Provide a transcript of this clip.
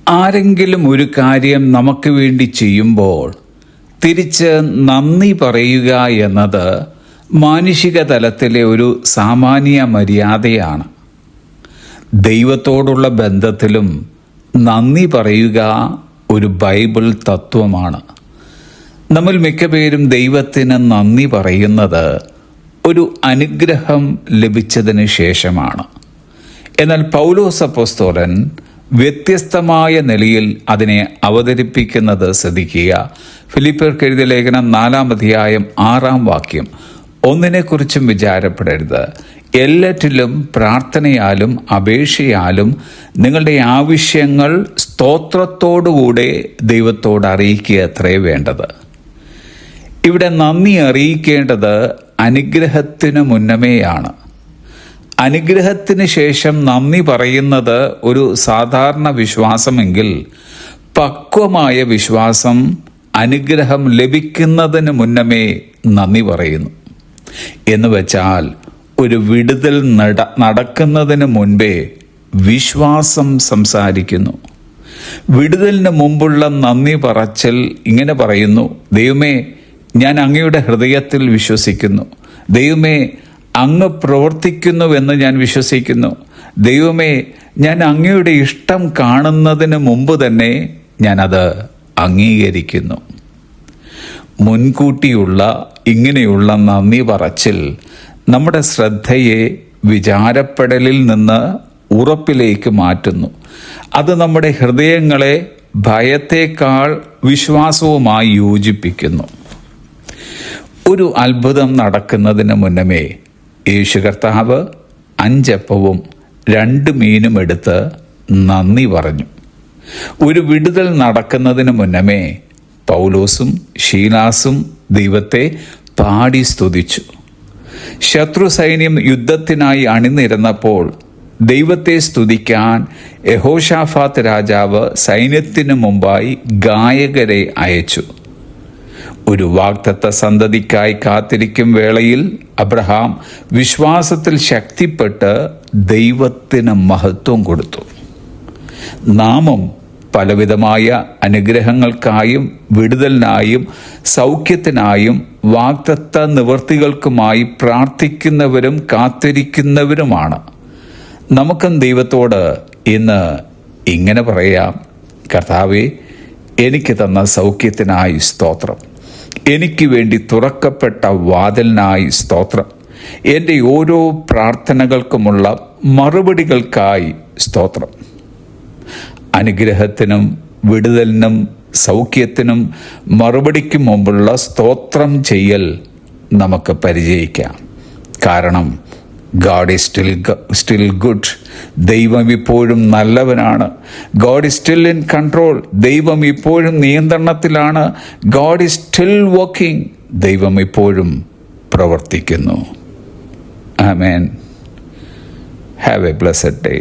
ആരെങ്കിലും ഒരു കാര്യം നമുക്ക് വേണ്ടി ചെയ്യുമ്പോൾ തിരിച്ച് നന്ദി പറയുക എന്നത് മാനുഷിക തലത്തിലെ ഒരു സാമാന്യ മര്യാദയാണ്. ദൈവത്തോടുള്ള ബന്ധത്തിലും നന്ദി പറയുക ഒരു ബൈബിൾ തത്വമാണ്. നമ്മൾ മിക്കപേരും ദൈവത്തിന് നന്ദി പറയുന്നത് ഒരു അനുഗ്രഹം ലഭിച്ചതിന് ശേഷമാണ്. എന്നാൽ പൗലോസ് അപ്പോസ്തലൻ വ്യത്യസ്തമായ നിലയിൽ അതിനെ അവതരിപ്പിക്കുന്നത് ശ്രദ്ധിക്കുക. ഫിലിപ്പിയർക്ക് എഴുതിയ ലേഖനം 4-ാം അധ്യായം 6-ാം വാക്യം, ഒന്നിനെക്കുറിച്ചും വിചാരപ്പെടരുത്, എല്ലാറ്റിലും പ്രാർത്ഥനയാലും അപേക്ഷയാലും നിങ്ങളുടെ ആവശ്യങ്ങൾ സ്തോത്രത്തോടുകൂടെ ദൈവത്തോട് അറിയിക്കുക അത്രേ വേണ്ടത്. ഇവിടെ നന്ദി അറിയിക്കേണ്ടത് അനുഗ്രഹത്തിന് മുന്നമേയാണ്. അനുഗ്രഹത്തിന് ശേഷം നന്ദി പറയുന്നത് ഒരു സാധാരണ വിശ്വാസമെങ്കിൽ, പക്വമായ വിശ്വാസം അനുഗ്രഹം ലഭിക്കുന്നതിന് മുന്നമേ നന്ദി പറയുന്നു. എന്ന് വെച്ചാൽ ഒരു വിടുതൽ നടക്കുന്നതിന് മുൻപേ വിശ്വാസം സംസാരിക്കുന്നു. വിടുതലിന് മുമ്പുള്ള നന്ദി പറച്ചിൽ ഇങ്ങനെ പറയുന്നു: ദൈവമേ, ഞാൻ അങ്ങയുടെ ഹൃദയത്തിൽ വിശ്വസിക്കുന്നു. ദൈവമേ, അങ്ങ് പ്രവർത്തിക്കുന്നുവെന്ന് ഞാൻ വിശ്വസിക്കുന്നു. ദൈവമേ, ഞാൻ അങ്ങയുടെ ഇഷ്ടം കാണുന്നതിന് മുമ്പ് തന്നെ ഞാനത് അംഗീകരിക്കുന്നു. മുൻകൂട്ടിയുള്ള ഇങ്ങനെയുള്ള നന്ദി പറച്ചിൽ നമ്മുടെ ശ്രദ്ധയെ വിചാരപ്പെടലിൽ നിന്ന് ഉറപ്പിലേക്ക് മാറ്റുന്നു. അത് നമ്മുടെ ഹൃദയങ്ങളെ ഭയത്തേക്കാൾ വിശ്വാസവുമായി യോജിപ്പിക്കുന്നു. ഒരു അത്ഭുതം നടക്കുന്നതിന് മുന്നമേ യേശു കർത്താവ് 5 അപ്പവും 2 മീനും എടുത്ത് നന്ദി പറഞ്ഞു. ഒരു വിടുതൽ നടക്കുന്നതിന് മുന്നമേ പൗലോസും ശീലാസും ദൈവത്തെ പാടി സ്തുതിച്ചു. ശത്രു സൈന്യം യുദ്ധത്തിനായി അണിനിരന്നപ്പോൾ ദൈവത്തെ സ്തുതിക്കാൻ യഹോശാഫാത്ത് രാജാവ് സൈന്യത്തിനു മുമ്പായി ഗായകരെ അയച്ചു. ഒരു വാഗ്ദത്ത സന്തതിക്കായി കാത്തിരിക്കും വേളയിൽ അബ്രഹാം വിശ്വാസത്തിൽ ശക്തിപ്പെട്ട് ദൈവത്തിന് മഹത്വം കൊടുത്തു. നാമും പലവിധമായ അനുഗ്രഹങ്ങൾക്കായും വിടുതലിനായും സൗഖ്യത്തിനായും വാഗ്ദത്ത നിവൃത്തികൾക്കുമായി പ്രാർത്ഥിക്കുന്നവരും കാത്തിരിക്കുന്നവരുമാണ്. നമുക്കും ദൈവത്തോട് ഇന്ന് ഇങ്ങനെ പറയാം: കർത്താവേ, എനിക്ക് തന്ന സൗഖ്യത്തിനായി സ്തോത്രം. എനിക്ക് വേണ്ടി തുറക്കപ്പെട്ട വാതിലിനായി സ്തോത്രം. എൻ്റെ ഓരോ പ്രാർത്ഥനകൾക്കുമുള്ള മറുപടികൾക്കായി സ്തോത്രം. അനുഗ്രഹത്തിനും വിടുതലിനും സൗഖ്യത്തിനും മറുപടിക്കും മുമ്പുള്ള സ്തോത്രം ചെയ്യൽ നമുക്ക് പരിചയിക്കാം. കാരണം ഗാഡ് ഈസ് സ്റ്റിൽ ഗുഡ്. ദൈവം ഇപ്പോഴും നല്ലവനാണ്. God is still in control. ദൈവം ഇപ്പോഴും നിയന്ത്രണത്തിലാണ്. God is still working. ദൈവം ഇപ്പോഴും പ്രവർത്തിക്കുന്നു. Amen. Have a blessed day.